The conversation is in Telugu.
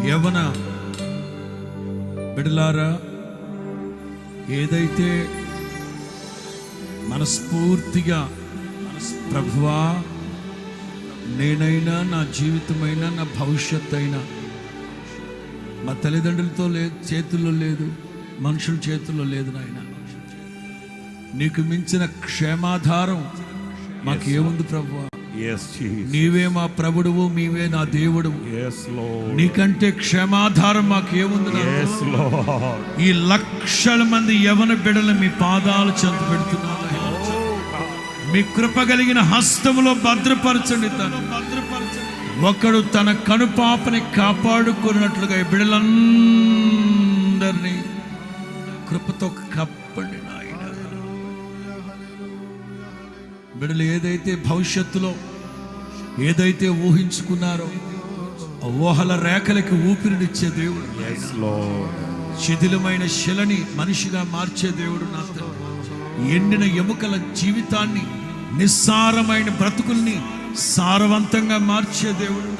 యవన బిడ్డలారా, ఏదైతే మనస్ఫూర్తిగా ప్రభువా, నేనైనా, నా జీవితమైనా, నా భవిష్యత్తు అయినా మా తల్లిదండ్రులతో చేతుల్లో లేదు, మనుషుల చేతుల్లో లేదు నాయన. నీకు మించిన క్షేమాధారం మాకు ఏముంది ప్రభువా? నీవే మా ప్రభుడువు, నీవే నా దేవుడువు. నీకంటే క్షేమాధారం మాకు ఏముంది? ఈ లక్షల మంది యవన బిడ్డలు మీ పాదాలు చెంత పెడుతున్నారు. మీ కృప కలిగిన హస్తములో భద్రపరచండి. ఒకడు తన కనుపాపని కాపాడుకున్నట్లుగా ఈ బిడ్డలందరినీ కృపతో కప్పండి నాయన. బిడ్డలు ఏదైతే భవిష్యత్తులో ఏదైతే ఊహించుకున్నారో ఆ ఊహల రేఖలకి ఊపిరినిచ్చే దేవుడు, శిథిలమైన శిలని మనిషిగా మార్చే దేవుడు నా తండ్రి. ఎండిన ఎముకల జీవితాన్ని, నిస్సారమైన బ్రతుకుల్ని సారవంతంగా మార్చే దేవుడు.